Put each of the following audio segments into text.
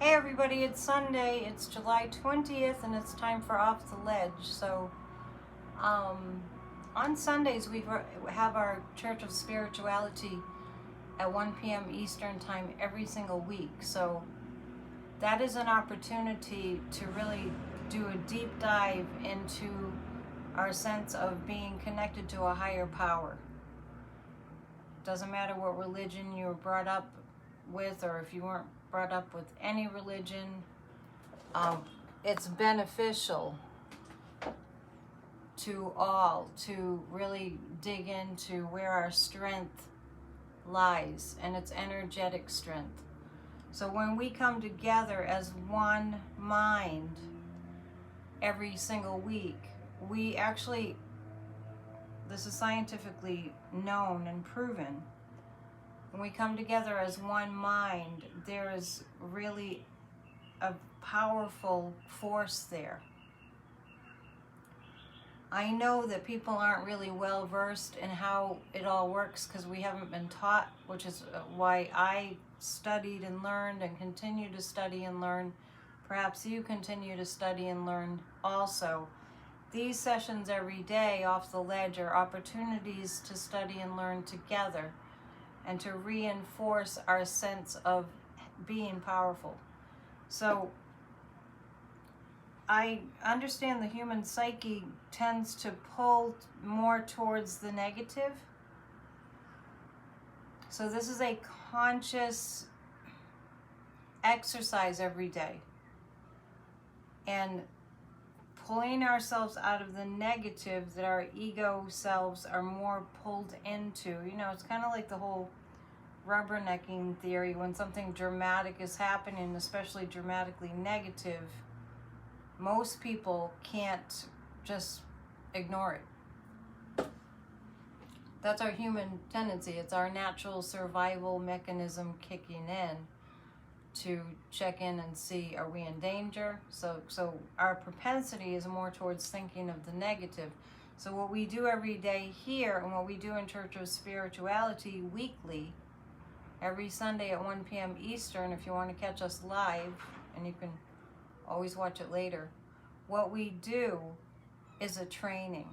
Hey everybody, it's Sunday, it's July 20th, and it's time for Off the Ledge. So, on Sundays we have our Church of Spirituality at 1 p.m. Eastern Time every single week. So, that is an opportunity to really do a deep dive into our sense of being connected to a higher power. Doesn't matter what religion you were brought up with, or if you weren't brought up with any religion, it's beneficial to all to really dig into where our strength lies, and it's energetic strength. So when we come together as one mind every single week, we actually, this is scientifically known and proven, when we come together as one mind, there is really a powerful force there. I know that people aren't really well versed in how it all works because we haven't been taught, which is why I studied and learned and continue to study and learn. Perhaps you continue to study and learn also. These sessions every day off the ledge are opportunities to study and learn together and to reinforce our sense of being powerful. So I understand the human psyche tends to pull more towards the negative. So this is a conscious exercise every day. And pulling ourselves out of the negative that our ego selves are more pulled into. You know, it's kind of like the whole rubbernecking theory. When something dramatic is happening, especially dramatically negative, most people can't just ignore it. That's our human tendency. It's our natural survival mechanism kicking in to check in and see, are we in danger? So our propensity is more towards thinking of the negative. So what we do every day here, and what we do in Church of Spirituality weekly, every Sunday at 1 p.m. Eastern, if you want to catch us live, and you can always watch it later, what we do is a training.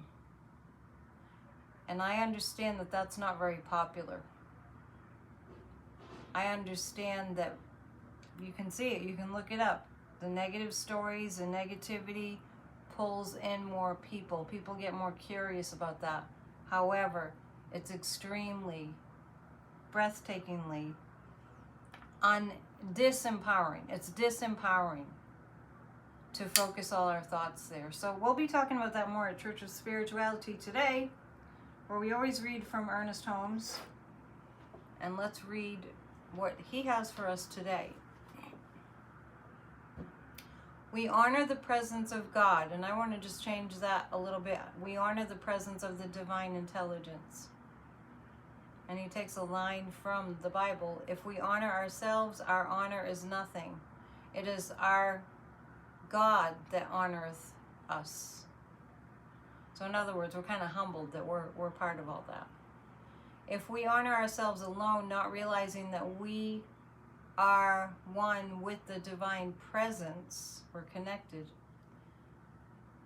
And I understand that that's not very popular. I understand that you can see it, you can look it up. The negative stories and negativity pulls in more people. People get more curious about that. However, it's extremely, breathtakingly disempowering. It's disempowering to focus all our thoughts there. So we'll be talking about that more at Church of Spirituality today, where we always read from Ernest Holmes. And let's read what he has for us today. We honor the presence of God, and I want to just change that a little bit. We honor the presence of the divine intelligence. And he takes a line from the Bible. If we honor ourselves, our honor is nothing. It is our God that honoreth us. So in other words, we're kind of humbled that we're part of all that. If we honor ourselves alone, not realizing that we are one with the divine presence, we're connected,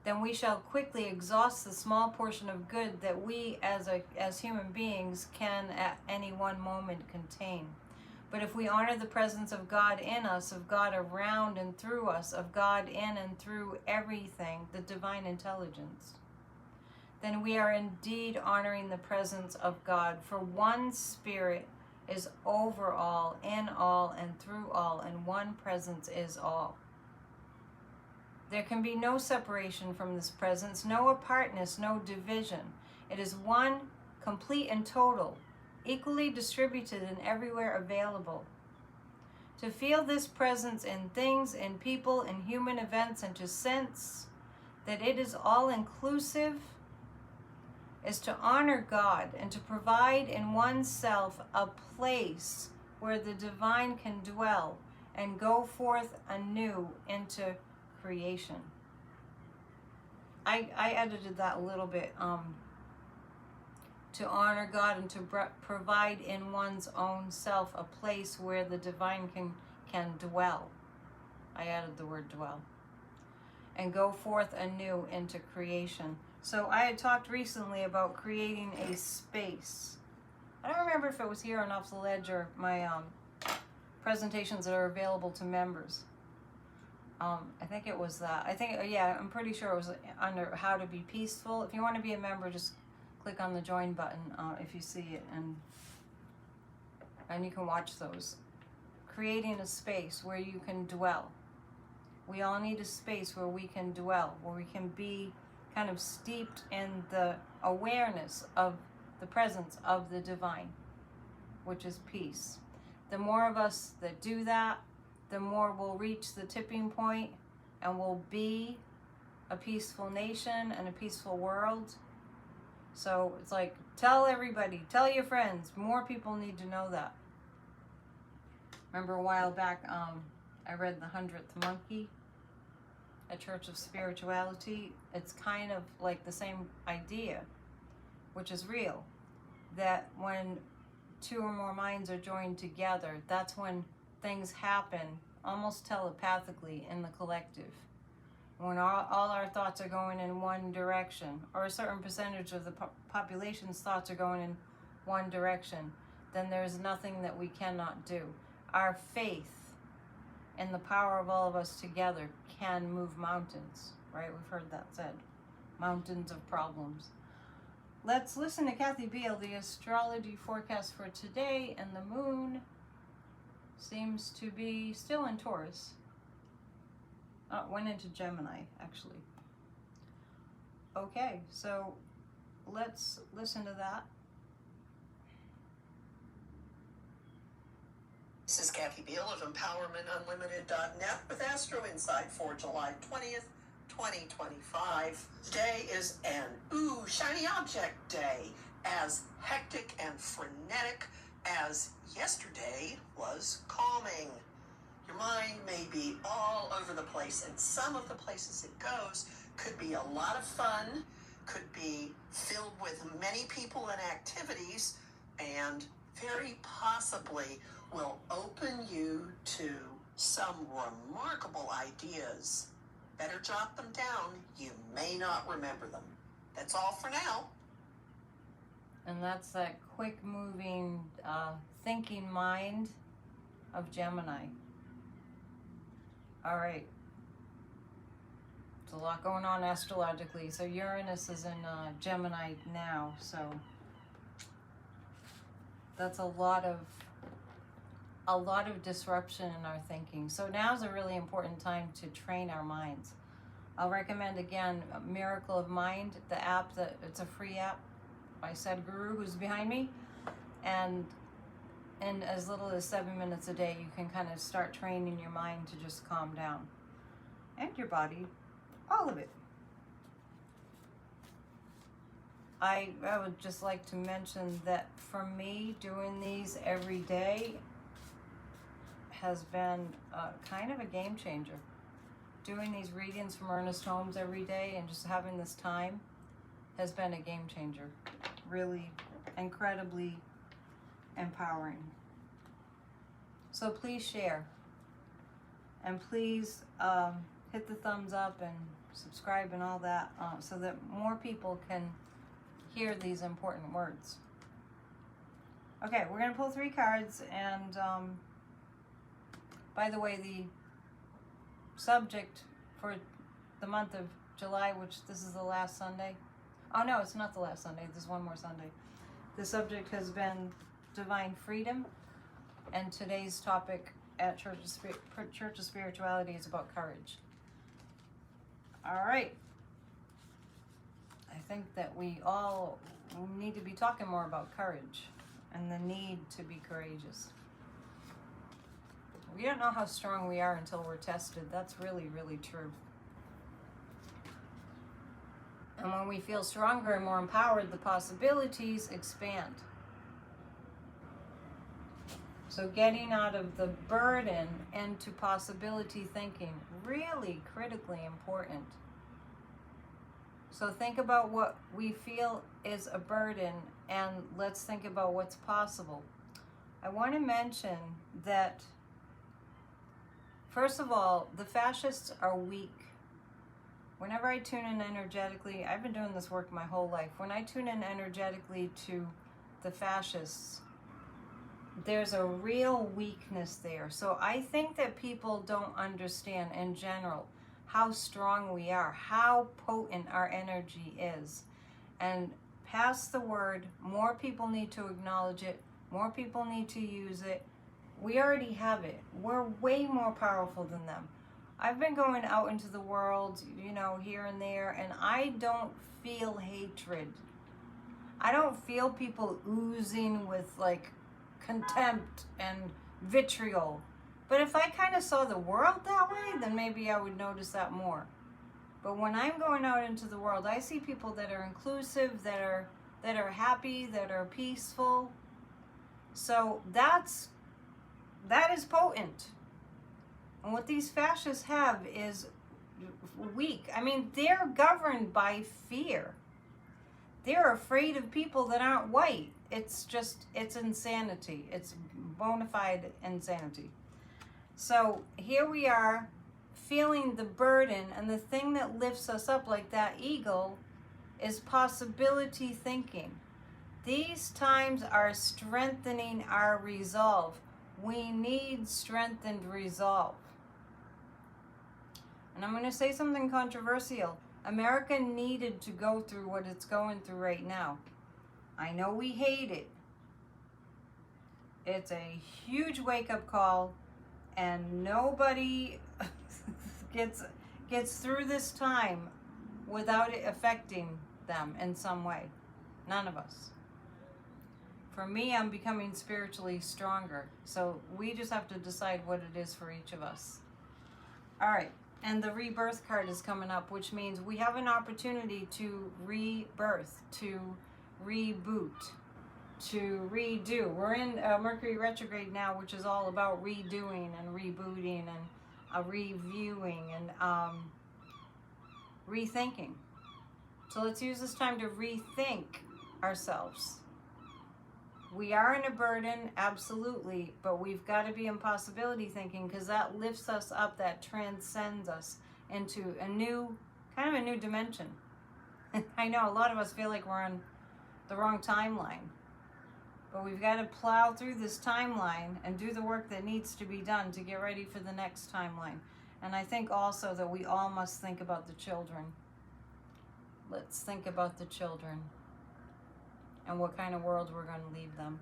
then we shall quickly exhaust the small portion of good that we as human beings can at any one moment contain. But if we honor the presence of God in us, of God around and through us, of God in and through everything, the divine intelligence, then we are indeed honoring the presence of God. For one Spirit is over all, in all, and through all, and one presence is all. There can be no separation from this presence, no apartness, no division. It is one, complete and total, equally distributed and everywhere available. To feel this presence in things, in people, in human events, and to sense that it is all inclusive is to honor God and to provide in oneself a place where the divine can dwell and go forth anew into creation. I edited that a little bit. To honor God and to provide in one's own self a place where the divine can dwell. I added the word dwell. And go forth anew into creation. So I had talked recently about creating a space. I don't remember if it was here on Off the Ledge or my presentations that are available to members. I think it was that. I'm pretty sure it was under How to Be Peaceful. If you want to be a member, just click on the join button if you see it, and you can watch those. Creating a space where you can dwell. We all need a space where we can dwell, where we can be kind of steeped in the awareness of the presence of the divine, which is peace. The more of us that do that, the more we'll reach the tipping point and we'll be a peaceful nation and a peaceful world. So it's like, tell everybody, tell your friends. More people need to know that. Remember a while back, I read The 100th Monkey, A Church of Spirituality. It's kind of like the same idea, which is real, that when two or more minds are joined together, that's when things happen almost telepathically in the collective. When all our thoughts are going in one direction, or a certain percentage of the population's thoughts are going in one direction, then there's nothing that we cannot do. Our faith in the power of all of us together can move mountains, right? We've heard that said. Mountains of problems. Let's listen to Kathy Beale, the astrology forecast for today, and the moon seems to be still in Taurus. Oh, it went into Gemini, actually. Okay, so let's listen to that. This is Kathy Beale of EmpowermentUnlimited.net with Astro Insight for July 20th, 2025. Today is an shiny object day, as hectic and frenetic as yesterday was calming. Your mind may be all over the place, and some of the places it goes could be a lot of fun, could be filled with many people and activities, and very possibly will open you to some remarkable ideas. Better jot them down. You may not remember them. That's all for now. And that's that quick-moving, thinking mind of Gemini. All right. There's a lot going on astrologically. So Uranus is in Gemini now. So that's a lot of disruption in our thinking. So now's a really important time to train our minds. I'll recommend again Miracle of Mind, the app. It's a free app by Sadhguru, who's behind me, and in as little as 7 minutes a day, you can kind of start training your mind to just calm down, and your body, all of it. I would just like to mention that for me, doing these every day has been kind of a game changer. Doing these readings from Ernest Holmes every day and just having this time has been a game changer. Really incredibly empowering. So please share. And please hit the thumbs up and subscribe and all that so that more people can hear these important words. Okay, we're going to pull 3 cards, and by the way, the subject for the month of July, which this is the last Sunday. Oh no, it's not the last Sunday. There's one more Sunday. The subject has been divine freedom, and today's topic at Church of Spirituality is about courage. All right. I think that we all need to be talking more about courage and the need to be courageous. We don't know how strong we are until we're tested. That's really, really true. And when we feel stronger and more empowered, the possibilities expand. So getting out of the burden into possibility thinking, really critically important. So think about what we feel is a burden, and let's think about what's possible. I want to mention that First of all, the fascists are weak. Whenever I tune in energetically, I've been doing this work my whole life. When I tune in energetically to the fascists, there's a real weakness there. So I think that people don't understand in general how strong we are, how potent our energy is. And pass the word. More people need to acknowledge it. More people need to use it. We already have it. We're way more powerful than them. I've been going out into the world, you know, here and there, and I don't feel hatred. I don't feel people oozing with like contempt and vitriol. But if I kind of saw the world that way, then maybe I would notice that more. But when I'm going out into the world, I see people that are inclusive, that are happy, that are peaceful. So that is potent. And what these fascists have is weak. I mean, they're governed by fear. They're afraid of people that aren't white. It's insanity. It's bona fide insanity. So here we are feeling the burden, and the thing that lifts us up like that eagle is possibility thinking. These times are strengthening our resolve. We need strengthened resolve. And I'm going to say something controversial. America needed to go through what it's going through right now. I know we hate it. It's a huge wake-up call, and nobody gets through this time without it affecting them in some way. None of us. For me, I'm becoming spiritually stronger. So we just have to decide what it is for each of us. All right. And the rebirth card is coming up, which means we have an opportunity to rebirth, to reboot, to redo. We're in Mercury retrograde now, which is all about redoing and rebooting and reviewing and rethinking. So let's use this time to rethink ourselves. We are in a burden, absolutely, but we've got to be in possibility thinking, because that lifts us up, that transcends us into a new dimension. I know a lot of us feel like we're on the wrong timeline, but we've got to plow through this timeline and do the work that needs to be done to get ready for the next timeline. And I think also that we all must think about the children. Let's think about the children and what kind of world we're going to leave them.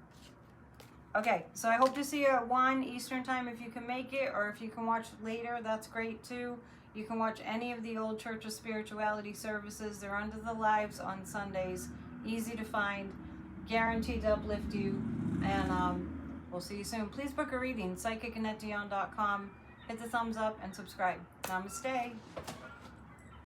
Okay, so I hope to see you at 1 Eastern time if you can make it, or if you can watch later, that's great too. You can watch any of the old Church of Spirituality services. They're under the lives on Sundays. Easy to find, guaranteed to uplift you, and we'll see you soon. Please book a reading, psychicannetdion.com. Hit the thumbs up and subscribe. Namaste.